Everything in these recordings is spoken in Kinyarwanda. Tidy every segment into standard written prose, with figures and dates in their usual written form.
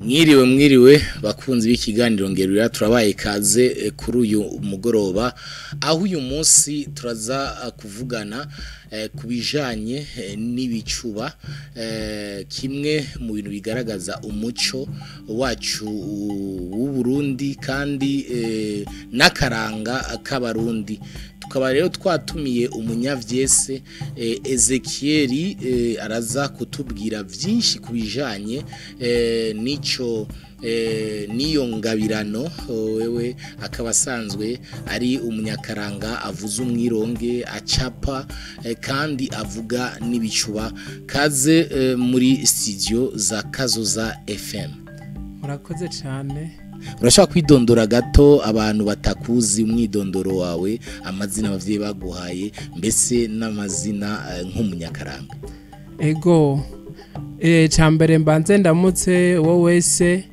Mwiriwe bakunzi b'ikiganiro ngerura turabaye kaze kuri uyu mugoroba aho uyu munsi turaza kuvugana kubijanye n'ibicuba kimwe mu bintu bigaragaza umuco wacu w'u Burundi kandi n'akaranga k'abarundi tukaba rero twatumiye umunyavyese Ezekiel araza kutubwira vyinshi kubijanye nico niyo ngabirano wewe akaba asanzwe ari umunyakaranga avuza umwironge acapa kandi avuga n'ibicuba kaze muri studio za Kazoza FM. Murakoze cyane. Urashaka kwidondora gato abantu batakuzi umwidondoro wawe amazina abavyeyi baguhaye mbese n'amazina nk'umunyakaranga. Ego cyambere mbanze ndamutse wo wese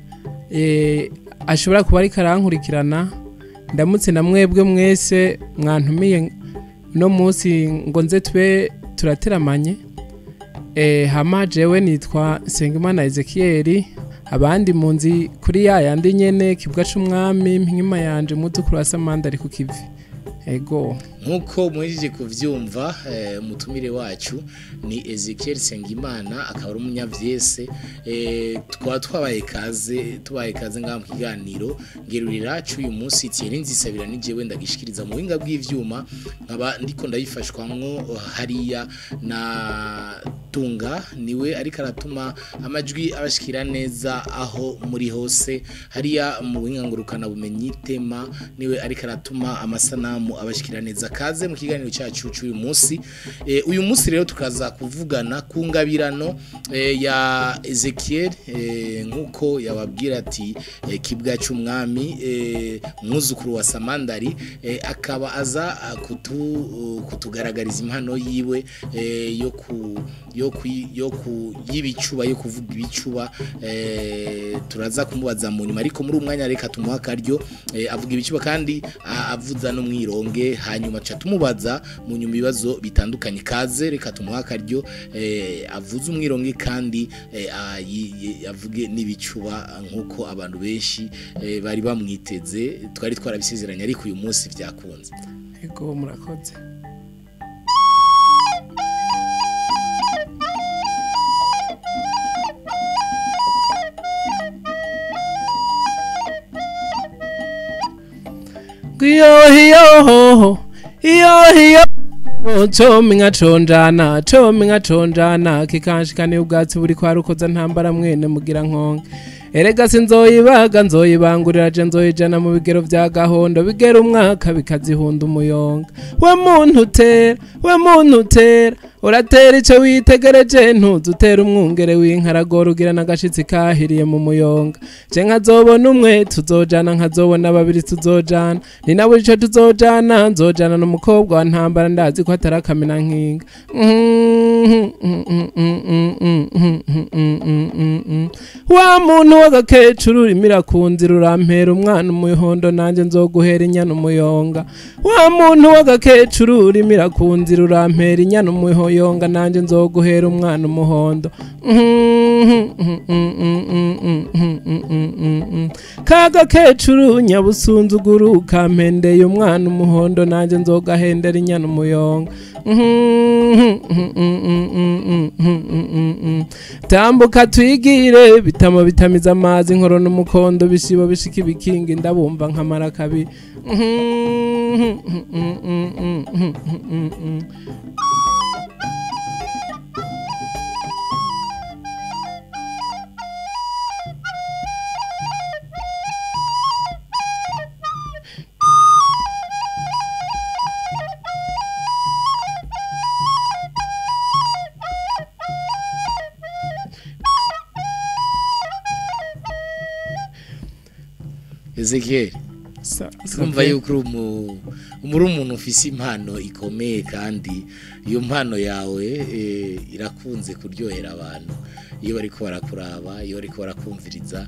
ashobora kuba ari karankurikirana ndamutse na mwebwe mwese mwantumiye no munsi ngo nze tube turateramanye hama jewe nitwa Sengimana Ezekiel abandi munzi kuri yandi nyene kibwa c'umwami mpingima yanje mutukuru wa Samanda ari ku kivi. Ego nkuko murije kuvyumva umutumire wacu ni Ezekiel Sengimana akaba ari umunyavyese twabaye kaze ngaha mu kiganiro ngerurira cy'uyu munsi Thierry Nzisabira nije wenda gishikiriza mu winga bw'ivyuma nkaba ndiko ndayifashwamwo hariya na Tunga niwe ariko aratuma amajwi abashikira neza aho muri hose hariya mu winga ngurukana bumenyi tema niwe ariko aratuma amasanamu abashikira neza kaze mu kiganiro cyacu cy'uyu munsi uyu munsi rero tukaza kuvugana ku ngabirano ya Ezekiel nkuko yababwira ati kibwa cy'umwami mwuzukuru wa Samandari akaba aza kutugaragariza impano yiwe yo yibicuba yo kuvuga ibicuba turaza kumubaza mu nyuma ariko muri umwanya reka tumuha karyo avuga ibicuba kandi avuza no mwironge hanyuma cha tumubaza mu nyuma ibibazo bitandukanye kaze reka tumuha karyo avuza umwironge kandi avuge n'ibicuba nkuko abantu benshi bari bamwiteze twari twarabisezeranye ariko uyu munsi byakunze. Ego murakoze. Iyo Chominga chonjana kikanshikane ubwatsi buri kwa rukoza ntambara mwene mugira nkonge erega sinzoyibaga nzoyibangurira je nzoyijana mu bigero vya gahondo bigera umwaka bikazihunda umuyonga we muntu utera uratera ico witegereje ntuzutera umwungere w'inkaragora ugira nagashitsi kahiriye mu muyonga je nkazobona umwe tuzojana nkazobona babiri tuzojana ni nawe ico tuzojana nzojana n'umukobwa wa ntambara ndazi ko atarakamena nkinga wa muntu w'agakecuru imira kunzira urampera umwana umuhondo nanje nzoguhera inyana umuyonga wa muntu w'agakecuru imira kunzira urampera inyana umuyonga nanje nzoguhera umwana umuhondo kagakecuru nyabusunzuguru kampendeye umwana umuhondo nanje nzogahendera inyana umuyonga tambuka twigire bitamo bitamiza amazi nkoro n'umukondo bishibo bishika ibikingi ndabumva nkamara kabi Ezekiel twumva yuko umuri umuntu ufise impano ikomeye kandi iyo mpano yawe irakunze kuryohera abantu iyo bariko barakuraba iyo bariko barakumviriza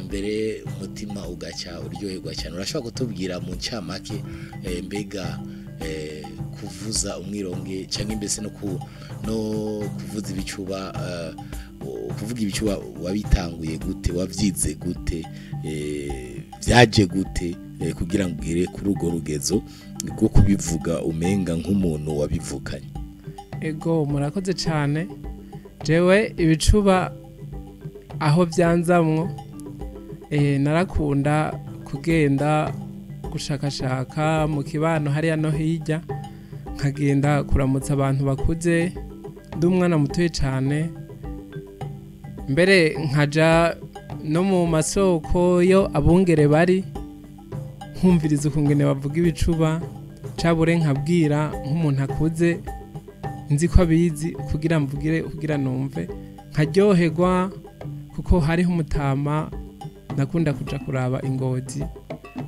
mbere umutima ugaca uryoherwa cyane urashobora kutubwira mu ncamake mbega kuvuza umwironge cyangwa imbese no kuvuza ibicuba kuvuga ibicuba wabitanguye gute wavyize gute vyaje gute kugira ngo ugere kuri urwo rugezo rwo kubivuga umenga nk'umuntu wabivukanye. Ego murakoze cyane jewe ibicuba aho byanzamwo narakunda kugenda gushakashaka mu kibano hariya no hirya nkagenda kuramutsa abantu bakuze ndi umwana mutoye cyane mbere nkaja no mu masoko yo abungere bari nkumviriza ukungene bavuga ibicuba cabure nkabwira nk'umuntu akuze nzi ko abizi kugira mvugire kugira numve nkaryoherwa kuko hariho umutama nakunda kuja kuraba Ingozi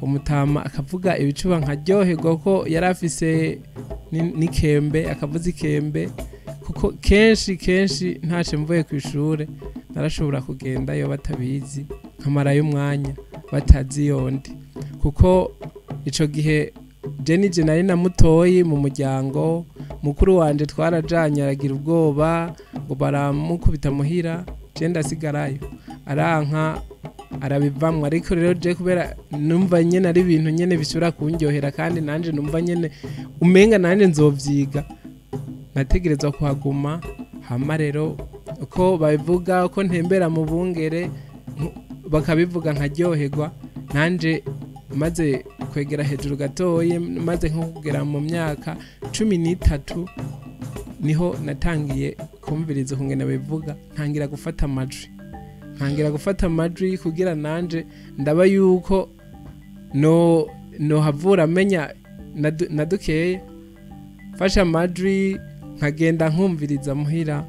umutama akavuga ibicuba nkaryoherwa ko yari afise n'ikembe akavuza ikembe kuko kenshi ntace mvuye ku ishure narashobora kugenda yo batabizi nkamarayo umwanya batazi yondi kuko ico gihe je nari namutoyi mu muryango mukuru wanje twarajanye aragira ubwoba ngo baramukubita muhira je ndasigarayo aranka arabivamwe ariko rero je kubera numva nyene ari ibintu nyene bishobora kunjyohera kandi nanje numva nyene umenga nanje nzovyiga nategerezwa kuhaguma hama rero uko babivuga uko ntembera mu bungere bakabivuga nkaryoherwa nanje maze kwegera hejuru gatoye maze nko kugera mu myaka 13 niho natangiye kumviriza kungena bivuga ntangira gufata amajwi kugira nanje ndaba yuko no havura amenya nadukeye fasha amajwi nkagenda nkumviriza muhira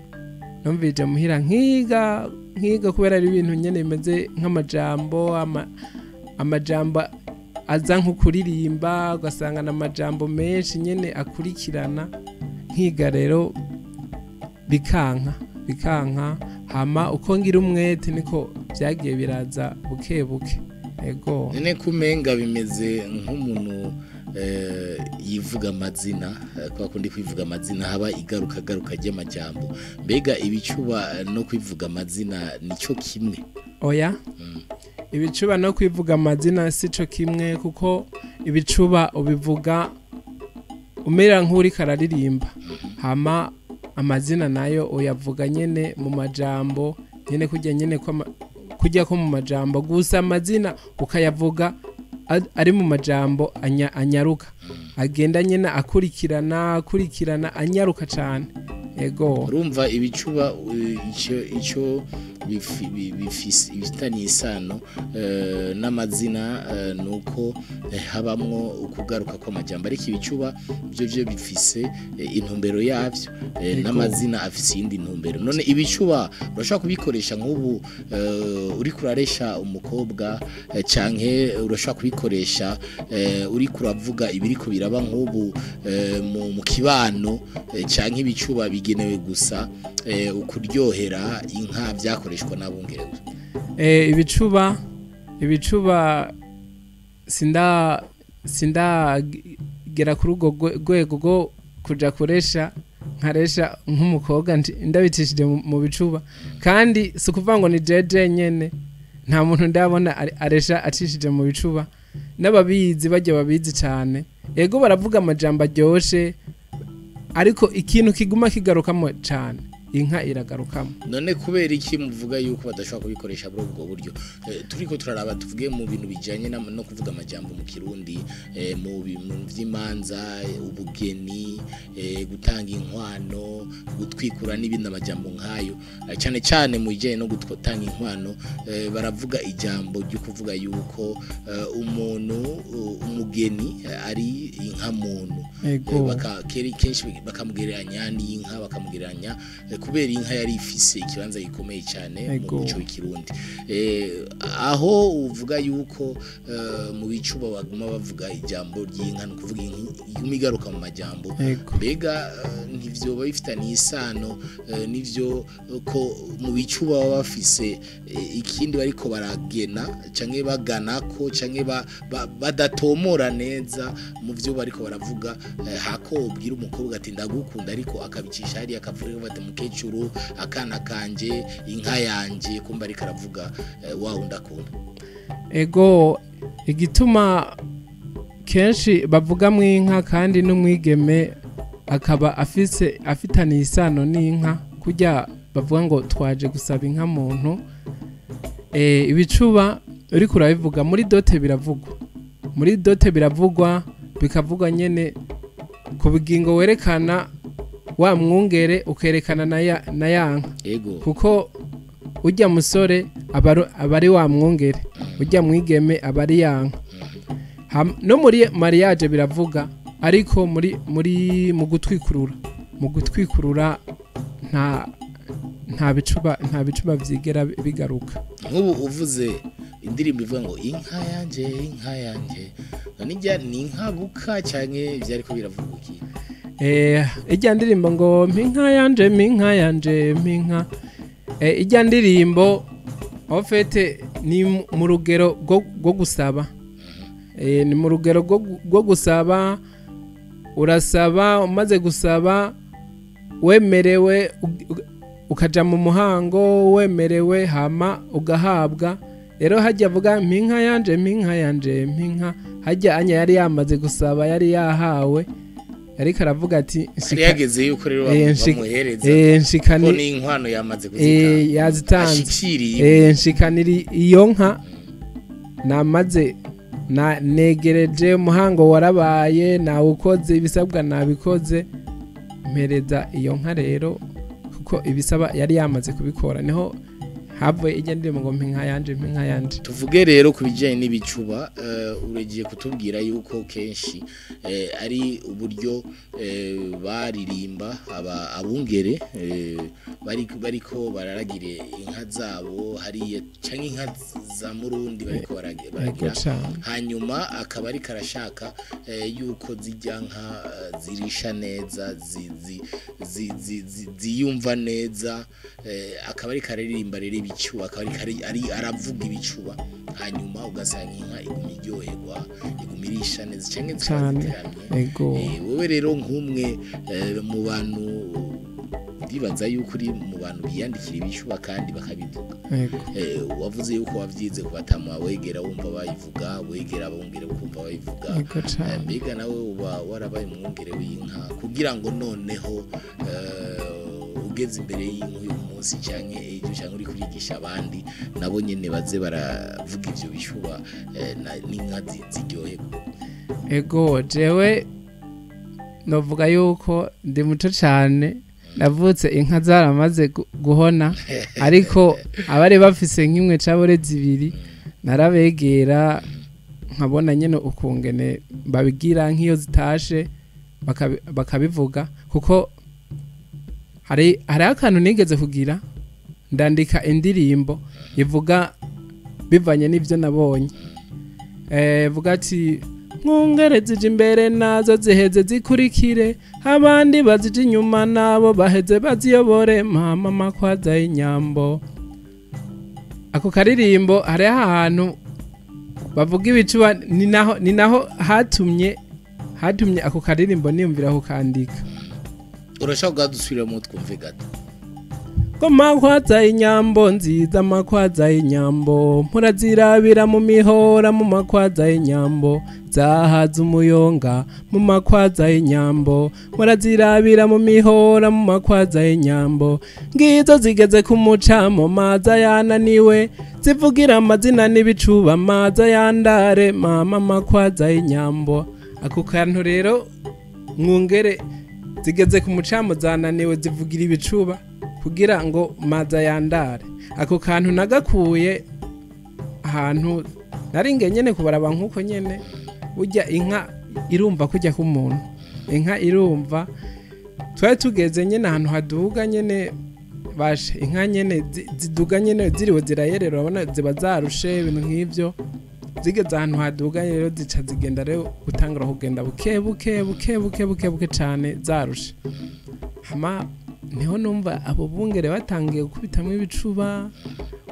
numvirije muhira nkiga kubera ari ibintu nyene bimeze nk'amajambo amajambo aza nk'ukuririmba ugasanga n'amajambo menshi nyene akurikirana nkiga rero bikanka hama uko ngira umwete niko byagiye biraza buke ego nene kumenga bimeze nk'umuntu yivuga amazina kwa kundi kwivuga amazina haba igaruka ry'amajambo mbega ibicuba no kwivuga amazina nico kimwe oya ibicuba no kwivuga amazina sico kimwe kuko ibicuba ubivuga umera nk'uri kararirimba hama amazina nayo uyavuga nyene mu majambo nyene kujya nyene kujya ko mu majambo gusa amazina ukayavuga ari mu majambo anyaruka agenda nyene akurikirana anyaruka cyane ego urumva ibicuba ico bifitanye isano n'amazina nuko habamwo ukugaruka kw'amajambo ariko ibicuba byo bifise intumbero yavyo n'amazina afise indi ntumbero none ibicuba urashaka kubikoresha nk'ubu uri kuraresha umukobwa canke urashaka kubikoresha uri kuravuga ibiriko biraba nk'ubu mu kibano canke ibicuba bigenewe gusa ukuryohera inka byakoreshwa n'abungere ibicuba sinda gera kuri urwo rwego rwo kuja kuresha nkaresha nk'umukobwa ndabicishije mu bicuba kandi si ukuvuga ngo ni jeje nyene nta muntu ndabona aresha acishije mu bicuba n'ababizi bajya babizi cyane ego baravuga amajambo aryoshe ariko ikintu kiguma kigarukamo cyane inka iragarukamo none kubera iki muvuga yuko badashobora kubikoresha muri ubwo buryo turiko turaraba tuvuge mu bintu bijanye no kuvuga amajambo mu Kirundi mu vy'imanza ubugeni gutanga inkwano gutwikura n'ibindi amajambo nkayo cyane cyane mu bijanye no gutanga inkwano baravuga ijambo ryo kuvuga yuko umuntu umugeni ari inka muntu kenshi bakamugereranya n'inka bakamugereranya kubera inka yari ifise ikibanza gikomeye cyane mu muco w'ikirundi aho uvuga yuko mu bicuba baguma bavuga ijambo ry'inka no kuvuga imigaruka mu majambo mbega ntivyo bifitanye isano nivyo ko mu bicuba baba bafise ikindi bariko baragena canke baganako canke badatomora neza mu vyo bariko baravuga hako ubwira umukobwa ati ndagukunda ariko akabicisha hari akavuga bati umukecuru akana kanje inka yanje kumba ari karavuga wawe ndakunda ego igituma kenshi bavuga mu inka kandi n'umwigeme akaba afitaniye isano n'inka kujya bavuga ngo twaje gusaba inka muntu ibicuba uri kurabivuga muri dote biravugwa bikavugwa nyene ku bigingo werekana wa mwungere ukerekana na yanka kuko ujya musore abari wa mwungere ujya mwigeme abari yanka no muri mariage biravuga ariko mu gutwikurura nta bicuba vyigera bigaruka nk'ubu uvuze indirimbo ivuga ngo inka yanje nijya ni inka buka cyane byari ko biravuga iki ijya ndirimbo ngo mpinka yanje mpinka ijya ndirimbo ofete ni mu rugero rwo gusaba ni mu rugero rwo gusaba urasaba umaze gusaba wemerewe ukaja mu muhango wemerewe hama ugahabwa rero hajya avuga mpinka yanje hajya anya yari yamaze gusaba yari yahawe ariko aravuga ati yageze yuko rero bamuhereza ko ni inkwano yamaze kuzitanga yazitanze nshikanira iyo nka namaze negereje umuhango warabaye nawukoze ibisabwa nabikoze mpereza iyo nka rero kuko ibisaba yari yamaze kubikora niho havuye ijya ndirimbo ngo mpinka yanje tuvuge rero ku bijyanye n'ibicuba uregiye kutubwira yuko kenshi ari uburyo baririmba abungere bariko bararagire inka zabo hariya cyangwa inka za murundi bariko baragira hanyuma akaba ari karashaka yuko zijya nka zirisha neza ziyumva neza akaba ari kararirimba rero ibicuba akaba ari aravuga ibicuba hanyuma ugasanga inka iguma iryoherwa iguma irisha neza cyangwa zikaziramye wowe rero nk'umwe mu bantu ndibaza yuko uri mu bantu biyandikira ibicuba kandi bakabivuga wavuze yuko wavyize kubatama wegera wumva bayivuga wegera abongere ukumva bayivuga mbega nawe uba warabaye umwungere w'inka kugira ngo noneho ugeze imbere y'inka uyu munsi cyangwa ejo cyangwa uri kurigisha abandi nabo nyene baze baravuga ivyo bishuba n'inka ziryoherwa ego jewe novuga yuko ndi muto cyane navutse inka zaramaze guhona ariko abari bafise nk'imwe cabore zibiri narabegera nkabona nyene ukungene babigira nk'iyo zitashe bakabivuga kuko hari akantu nigeze kugira ndandika indirimbo ivuga bivanye n'ivyo nabonye vuga ati mwungere zije imbere nazo ziheze zikurikire abandi bazije inyuma nabo baheze baziyobore mama makwaza y'inyambo ako karirimbo hari ahantu bavuga ibicuba ni naho hatumye ako karirimbo niyumvira kukandika urashaka gusubira mu twumve gato ko makwaza y'inyambo nziza makwaza y'inyambo murazirabira mu mihora mu makwaza y'inyambo zahaza umuyonga mu makwaza y'inyambo murazirabira mu mihora mu makwaza y'inyambo ngizo zigeze ku mucamo maza yananiwe zivugira amazina n'ibicuba maza yandare mama makwaza y'inyambo ako kantu rero mwungere zigeze ku mucamo zananiwe zivugira ibicuba kugira ngo maza yandare ako kantu nagakuye ahantu naringe nyene kubaraba nkuko nyene ujya inka irumva kujya ku muntu inka irumva twari tugeze nyene ahantu haduga nyene bashe inka nyene ziduga nyene ziriwe zirayerera urabona ziba zarushe ibintu nk'ivyo zigeze ahantu haduga rero zica zigenda rero gutangura kugenda buke cyane zarushe hama niho numva abo bungere batangiye gukubitamwe ibicuba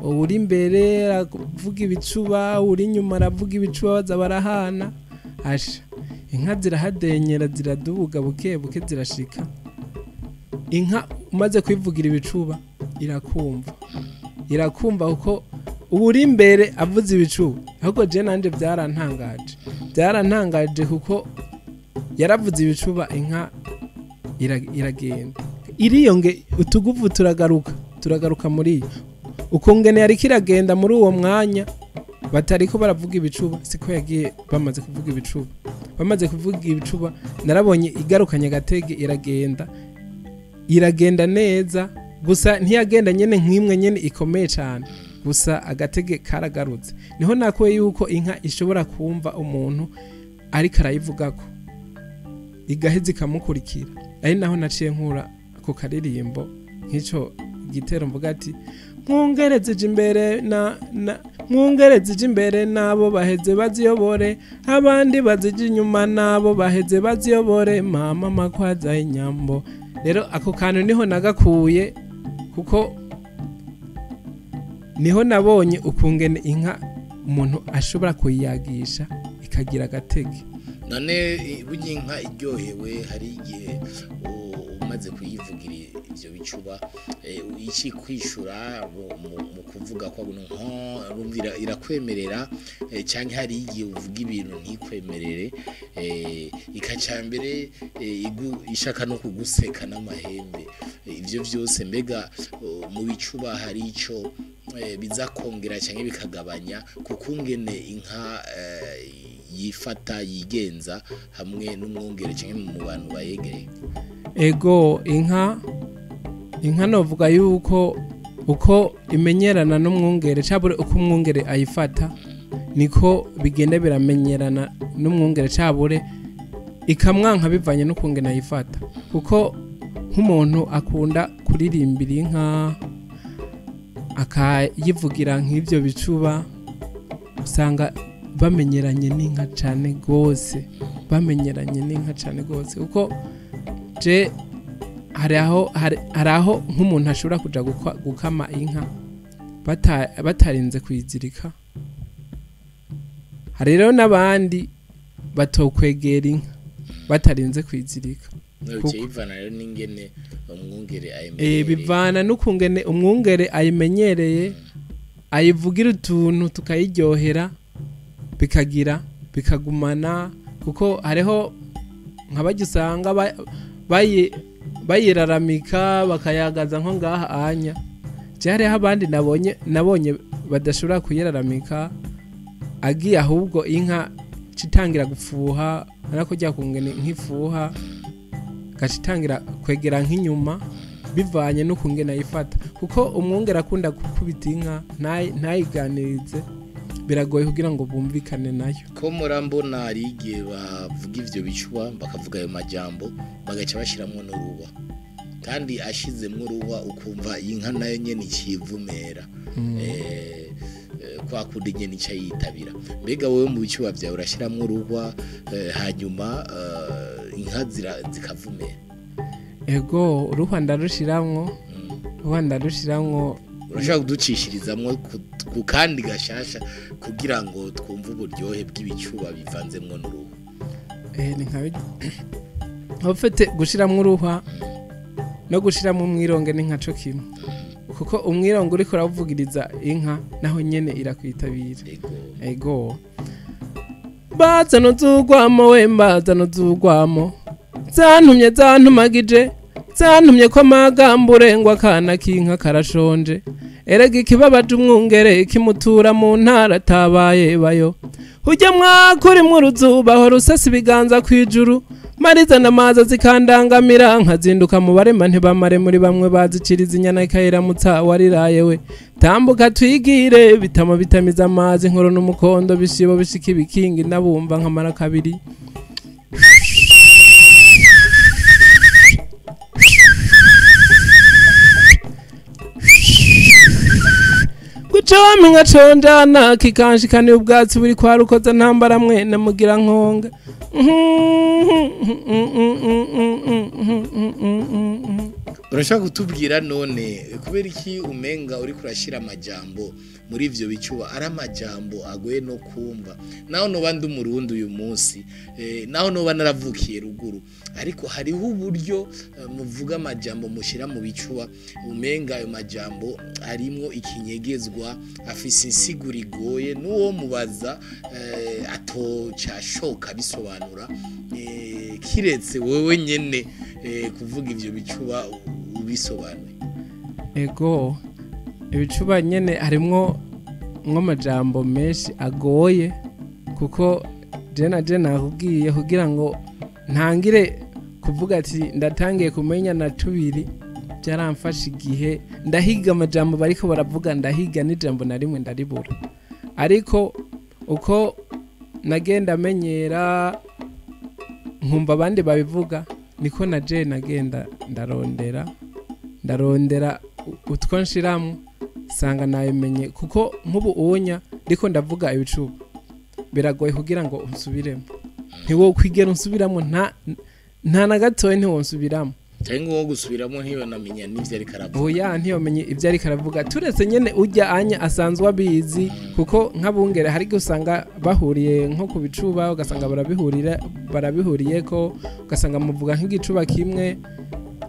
uri imbere aravuga ibicuba uri inyuma aravuga ibicuba baza barahana asha inka zirahadenyera ziradubuga buke zirashika inka umaze kwivugira ibicuba irakumva kuko uri imbere avuze ibicuba. Ahubwo je nanje byarantangaje kuko yaravuze ibicuba inka iragenda iriyonge utuguvu turagaruka muri iyo ukungene yari kiragenda muri uwo mwanya batariko baravuga ibicuba siko yagiye bamaze kuvuga ibicuba narabonye igarukanye agatege iragenda neza gusa ntiyagenda nyene nk'imwe nyene ikomeye cyane gusa agatege karagarutse. Niho nakuye yuko inka ishobora kumva umuntu ariko arayivugako igaheza ikamukurikira. Ari naho naciye nkura ku karirimbo nk'ico gitero mvuga ati mwungereze imbere nabo baheze baziyobore abandi bazije inyuma nabo baheze baziyobore mama makwaza inyambo. Rero ako kantu niho nagakuye kuko niho nabonye ukungene inka umuntu ashobora kuyiyagisha ikagira agatege. None burya inka iryohewe hari igihe umaze kuyivugira ivyo bicuba iki kwishura mu kuvuga ko rumvira irakwemerera cyangwa hari igihe uvuga ibintu ntikwemerere ikacambere ishaka no kuguseka n'amahembe. Ivyo byose mbega mu bicuba hari ico bizakongera cyangwa bikagabanya kukungene inka yifata yigenza hamwe n'umwungere cyangwa mu bantu bayegereye. Ego inka novuga yuko uko imenyerana n'umwungere cabure uko umwungere ayifata niko bigenda biramenyerana n'umwungere cabure ikamwanka bivanye n'ukungene ayifata kuko nk'umuntu akunda kuririmbira inka akayivugira nk'ivyo bicuba usanga bamenyeranye n'inka cyane gose kuko je hari aho nk'umuntu ashobora kuja gukama inka batarinze kuyizirika. Hari rero n'abandi batokwegera inka batarinze kuyizirika. Bivana rero n'ingene umwungere ayimenyereye. Bivana n'ukungene umwungere ayimenyereye ayivugira utuntu tukayiryohera bikagumana kuko hariho nk'abagisanga bayiraramika bakayagaza nko ngaha anya. Hariho abandi nabonye badashobora kuyiraramika agiye ahubwo inka citangira gufuha ariko jya kungene nk'ifuha gacitangira kwegera nk'inyuma bivanye no kungena ayifata kuko umwungera akunda gukubita inka ntayiganirize biragoye kugira ngo bumvikane nayo. Ko murambona ari igihe bavuga ivyo bicuba bakavuga ayo majambo bagaca bashiramwo n'uruba kandi ashizemwo uruba ukumva inka nayo nyene ikivumera kwa kundi nyene icayitabira. Mbega wowe mu bicuba vyawe urashiramwo uruba hanyuma inka zikavumera? Ego uruhwa ndarushiramwo urashaka kuducishirizamwo ku kandi gashasha kugira ngo twumve uburyohe bw'ibicuba bivanzemwo n'uruhu. Ni nkabe hofete gushiramwo uruhwa no gushiramwo umwironge ni nkaco kimwe kuko umwironge uriko uravugiriza inka naho nyene irakwitabira. Ego bazano zugwamo wembazano zugwamo zantumagije zantumye ko amagambo urengwa kana k'inka karashonje erega ikibabaje umwungere kimutura mu ntara tabaye bayo hujya mwakuri mu ruzuba ho rusasa ibiganza kwijuru mariza namaza zikandangamira nkazinduka mu barema ntibamare muri bamwe baziciriza inyana ikayiramutsa wariraye we tambuka twigire bitama bitamiza amazi nkoro n'umukondo bishibo bishika ibikingi nabumva nkamara kabiri cami nkaconjana kikanshikana ubwatsi buri kwa rukoza ntambara mwene mugira nkonga urashaka kutubwira none kubera iki umenga uri kurashira amajambo muri ivyo bicuba ari amajambo agoye no kumva naho no bandi umurundi uyu munsi naho no banaravukiye ruguru ariko hariho uburyo muvuga amajambo mushira mu bicuba umenga ayo majambo arimwo ikinyegezwa afise insiguro igoye n'uwo mubaza atocashoka bisobanura kiretse wewe nyene kuvuga ivyo bicuba ubisobanuye. Ego ibicuba nyene harimwo amajambo menshi agoye kuko jena nakubwiye kugira ngo ntangire kuvuga ati ndatangiye kumenya na tubiri byaramfasha igihe ndahiga amajambo bariko baravuga ndahiga n'ijambo na rimwe ndaribura ariko uko nagenda amenyera nkumva abandi babivuga niko naje nagenda ndarondera utwo nshiramwe sanga nayimenye kuko nk'ubu uwonya ndiko ndavuga ibicuba biragoye kugira ngo unsubiremo ntiwo kwigera unsubiramo nta na gatoya ntiwonsubiramo cyangwa wo gusubiramo ntiyo namenya n'ivyo ari karavuga oya ntiyo menye ivyo ari karavuga turetse nyene ujya anya asanzwe abizi kuko nk'abungere hari gusanga bahuriye nko ku bicuba ugasanga barabihuriye ko ugasanga muvuga nk'igicuba kimwe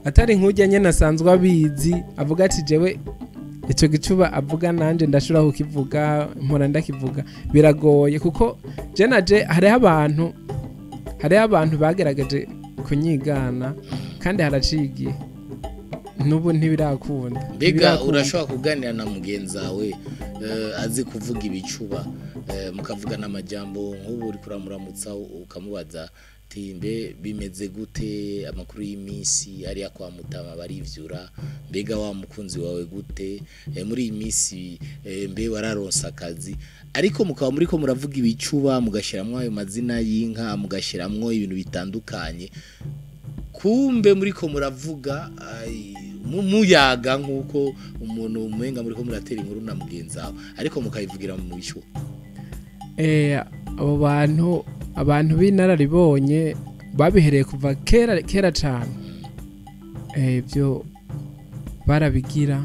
atari nk'ujya nyene asanzwe abizi avuga ati jewe ico gicuba avuga nanje ndashura kukivuga mpora ndakivuga biragoye kuko je naje hari abantu bagerageje kunyigana kandi haracigiye nubu ntibirakunda mbega urashobora kuganira na mugenzi wawe azi kuvuga ibicuba mukavugana amajambo nk'ubu uri kuramuramutsa ukamubaza timbe bimeze gute amakuru y'imisi ari kwa Mutama barivyura mbega wa mukunzi wawe gute muri iyi misi mbe wararonsa akazi ariko mukaba muri ko muravuga ibicuba mugashiramwo ayo mazina y'inka mugashiramwo ibintu bitandukanye kumbe muri ko muravuga muyaga nkuko umuntu umenga muri ko muratera inkuru na mugenzi wawe ariko mukayivugira mu bicuba abo abantu b'inararibonye babihereye kuva kera cyane ibyo barabigira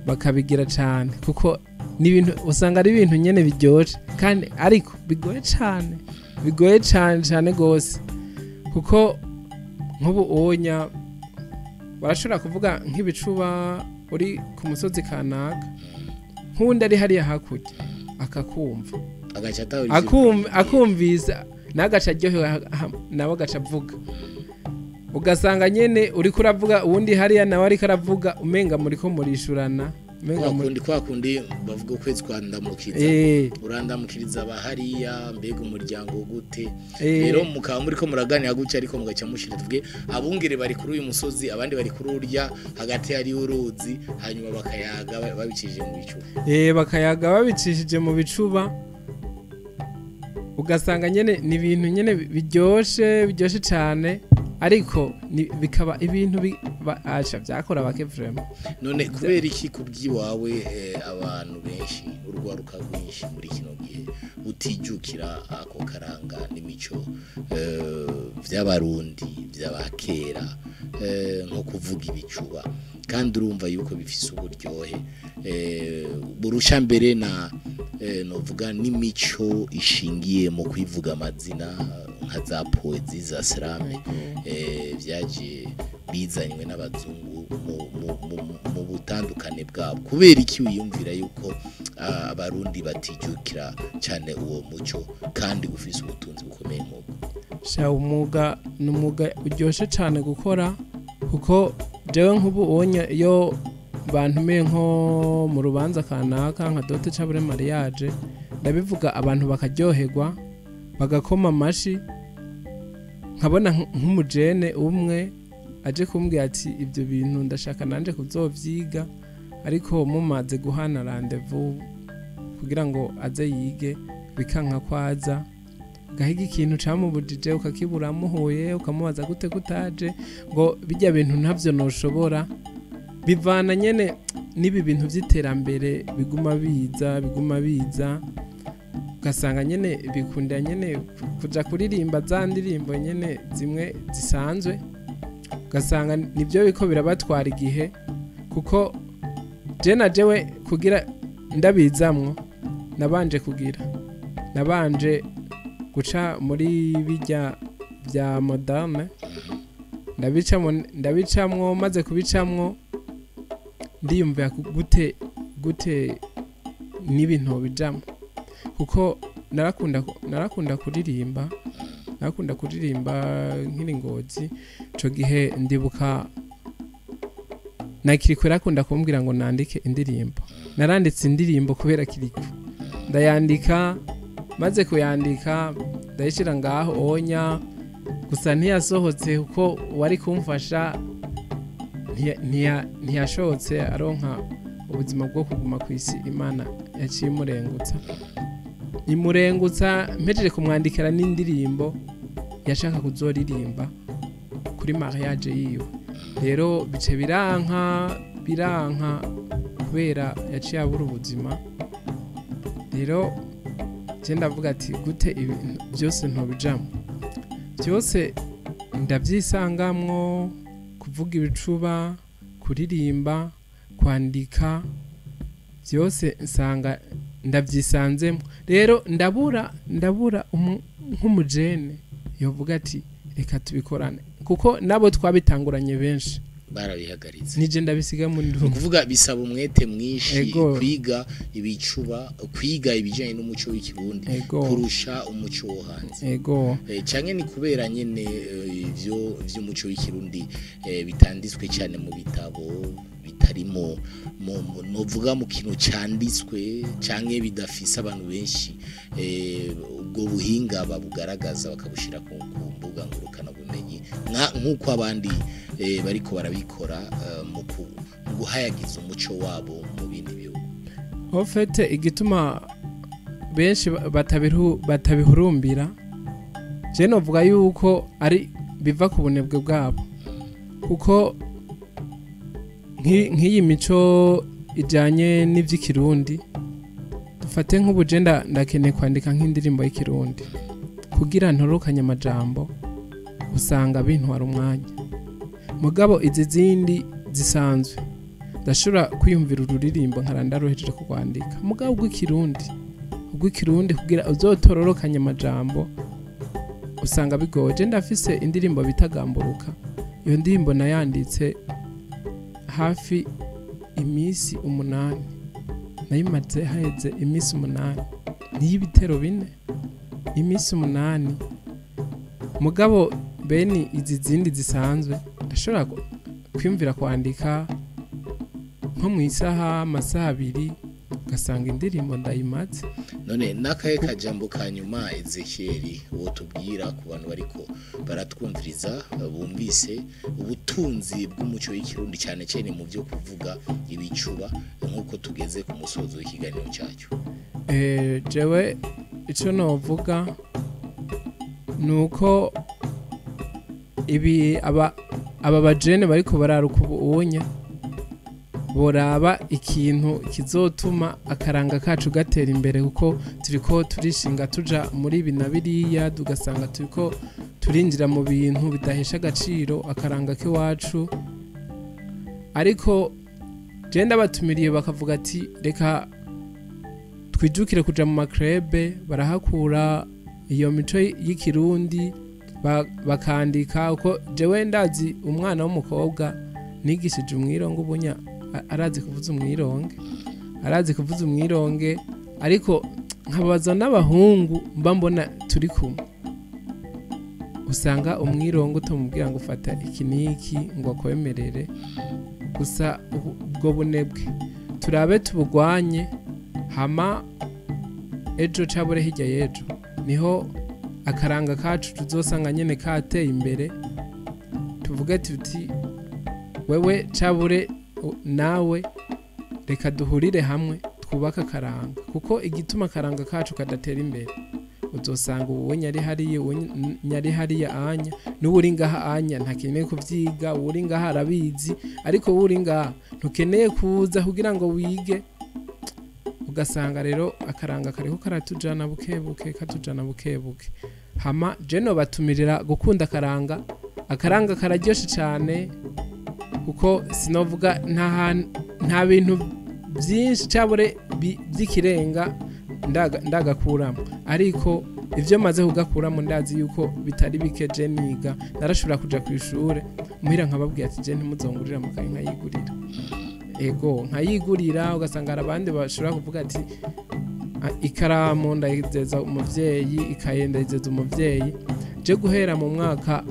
bakabigira cyane kuko n'ibintu usanga ari ibintu nyene biryoje kandi ariko bigoye cyane gose kuko nk'ubu onya barashobora kuvuga nk'ibicuba uri ku musozi kanaka nk'undi ari hariya hakurya akakumva akumvisa nagaca ryohewe nawe agaca avuga ugasanga nyene uri kuravuga uwundi hariya nawe ariko aravuga umenga muri ko murishurana kwa kundi bavuga ukwezi kwa ndamukiriza urandamukiriza abahariya mbega umuryango gute rero mukaba muri ko muraganira gutya ariko mugaca mushira tuvuge abungere bari kuri uyu musozi abandi bari kuri urya hagati hari uruzi hanyuma bakayaga babicishije mu bicuba bakayaga babicishije mu bicuba ugasanga nyene ni ibintu nyene biryoshe cyane ariko bikaba ibintu byakora bake vraiment none kubera iki kubyiwawe abantu benshi urwaruka rwinshi muri kino gihe utijukira ako karanga n'imico by'abarundi by'abakera nko kuvuga ibicuba kandi urumva yuko bifise uburyohe burusha mbere na novuga n'imico ishingiye mu kwivuga amazina nka za poezi za Salame byaje bizanywe n'abazungu mu butandukane bwabo kubera iki wiyumvira yuko abarundi batijukira cyane uwo muco kandi ufise ubutunzi bukomeye nk'ubwo umwuga ni umwuga uryoshye cyane gukora kuko jewe nk'ubu ubonye iyo bantumiye nko mu rubanza kanaka nka dote cabure mariage ndabivuga abantu bakaryoherwa bagakoma amashi nkabona nk'umujene umwe aje kumbwira ati ibyo bintu ndashaka nanje kuzovyiga ariko mumaze guhana rendezvous kugira ngo aze yige bikanka kwaza gahiga ikintu camubujije ukakibura muhuye ukamubaza gute kutaje ngo bijya bintu ntavyo noshobora bivana nyene nibi bintu vy'iterambere biguma biza ugasanga nyene bikunda nyene kuja kuririmba za ndirimbo nyene zimwe zisanzwe ugasanga nivyo biko birabatwara igihe kuko jewe kugira ndabizamwo nabanje guca muri bijya bya moderne ndabicamwo maze kubicamwo ndiyumvira gute n'ibintu bijamwo kuko narakunda kuririmba nkiri Ngozi ico gihe ndibuka nakiriko rakunda kumbwira ngo nandike indirimbo naranditse indirimbo kubera kiriko ndayandika maze kuyandika ndayishira ngaho onya gusa ntiyasohotse kuko wari kumfasha ntiyashotse aronka ubuzima bwo kuguma ku isi Imana yaciye imurengutsa mpejeje kumwandikira n'indirimbo yashaka kuzoririmba kuri mariage yiwe rero bice biranka kubera yaciye abura ubuzima rero ndavuga ati gute ibintu byose ntobijamo byose ndabyisangamwo kuvuga ibicuba kuririmba kwandika byose nsanga ndabyisanzemo rero ndabura nk'umujene yovuga ati reka tubikorane kuko nabo twabitanguranye benshi barabihagaritse nije ndabisiga muri ndumva kuvuga bisaba umwete mwinshi kwiga ibicuba kwiga ibijanye n'umuco w'ikirundi kurusha umuco wo hanze canke ni kubera nyene ivyo vy'umuco w'ikirundi bitanditswe cyane mu bitabo bitarimo novuga mu kintu canditswe canke bidafise abantu benshi ubwo buhinga babugaragaza bakabushira ku mbuga ngurukana bumenyi nk'uko abandi bariko barabikora mu guhayagiza umuco wabo mu bindi bihugu ofete igituma benshi batabihurumbira je novuga yuko ari biva ku bunebwe bwabo kuko nk'iyi mico ijanye n'ivy'ikirundi dufate nk'ubujenda ndakeneye kwandika nk'indirimbo y'ikirundi kugira ntorokanye amajambo usanga bintwara umwanya mugabo izi zindi zisanzwe ndashobora kwiyumvira ururirimbo nkarandaruhejeje kurwandika mugabo ubw'ikirundi kugira uzotororokanye amajambo usanga bigoye ndafise indirimbo bitagamburuka iyo ndirimbo nayanditse hafi imisi 8 nayimaze haheze imisi 8 n'ibitero 4 imisi 8 mugabo beni izi zindi zisanzwe ndashobora kwiyumvira kwandika nko mu isaha amasaha 2 ugasanga indirimbo ndayimaze none nakaye kajambo kanyuma Ezekiel uwo tubwira ku bantu bariko baratwumviriza bumvise ubutunzi bw'umuco w'ikirundi cyane cyane mu byo kuvuga ibicuba nkuko tugeze ku musozo w'ikiganiro cyacu jewe ico novuga nuko ibi aba bajene bariko bararuka ubunya boraba ikintu kizotuma akaranga kacu gatera imbere kuko turiko turishinga tuja muri binabiriya tugasanga turiko turinjira mu bintu bidahesha agaciro akaranga k'iwacu ariko je ndabatumiriye bakavuga ati reka twijukire kuja mu makrebe barahakura iyo mico y'ikirundi bakandika uko jewe ndazi umwana w'umukobwa nigishije umwirongo ubunya arazi kuvuza umwironge ariko nkabaza n'abahungu mba mbona turi kumwe usanga umwirongo utamubwira ngo ufata iki niki ngo akwemerere gusa ubwo bunebwe turabe tubugwanye hama ejo cabure hirya yejo niho akaranga kacu tuzosanga nyene kateye imbere tuvuge tuti wewe cabure nawe reka duhurire hamwe twubaka akaranga kuko igituma akaranga kacu kadatera imbere uzosanga uwo nyari hariya anya n'uri ngaha anya ntakeneye kuvyiga uri ngaha arabizi ariko uri ngaha ntukeneye kuza kugira ngo wige ugasanga rero akaranga kariko karatujana bukebuke hama jeno batumirira gukunda akaranga kararyoshe cyane kuko sinovuga nta bintu byinshi cyabure by'ikirenga ndagakuramo ariko ivyo maze kugakuramo ndazi yuko bitari bikeje niga narashobora kuja ku ishure muhira nkababwiye ati je ntimuzongurira mukaye nkayigurira ego nkayigurira ugasanga abandi bashobora kuvuga ati ikaramu ndayizeza umuvyeyi ikayendezeza umuvyeyi je guhera mu mwaka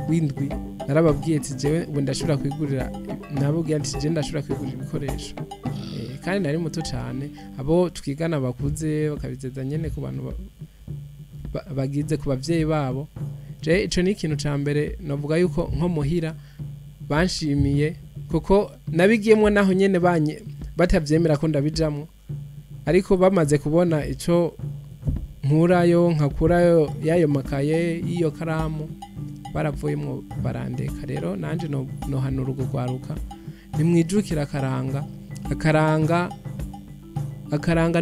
w'indwi narababwiye ati jewe ubu ndashobora kwigurira nababwiye ati je ndashobora kwigurira ibikoresho kandi nari muto cyane abo twigana bakuze bakabizeza nyene ku bantu bagize ku bavyeyi babo je ico ni ikintu ca mbere navuga yuko nko muhira banshimiye kuko nabigiyemo naho nyene batavyemera ko ndabijamwo ariko bamaze kubona ico nkakurayo yayo makaye iyo karamu baravuyemo barandeka rero nanje no hanura urugwaruka nimwijukira akaranga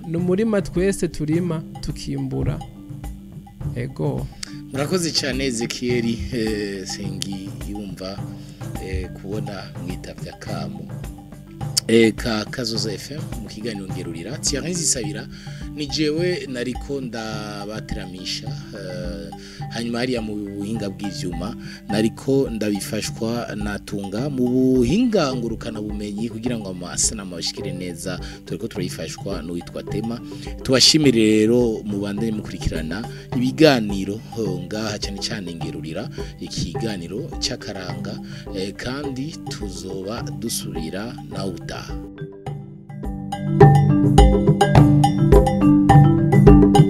numurima twese turima tukimbura ego murakoze cyane Ezekiel sengi yumva kubona mwitavya kamu Kazoza FM mu kiganiro ngerurira Thierry Zisabira ni jewe nariko ndabateramisha hanyuma hariya mu buhinga bw'ivyuma nariko ndabifashwa natunga mu buhinga ngurukana bumenyi kugira ngo amasana mabashikire neza turiko turayifashwa n'uwitwa Tema tubashimire rero mu bande mukurikirana ibiganiro ngaha cyane cyane ngerurira ikiganiro cy'akaranga kandi tuzoba dusubira na utaha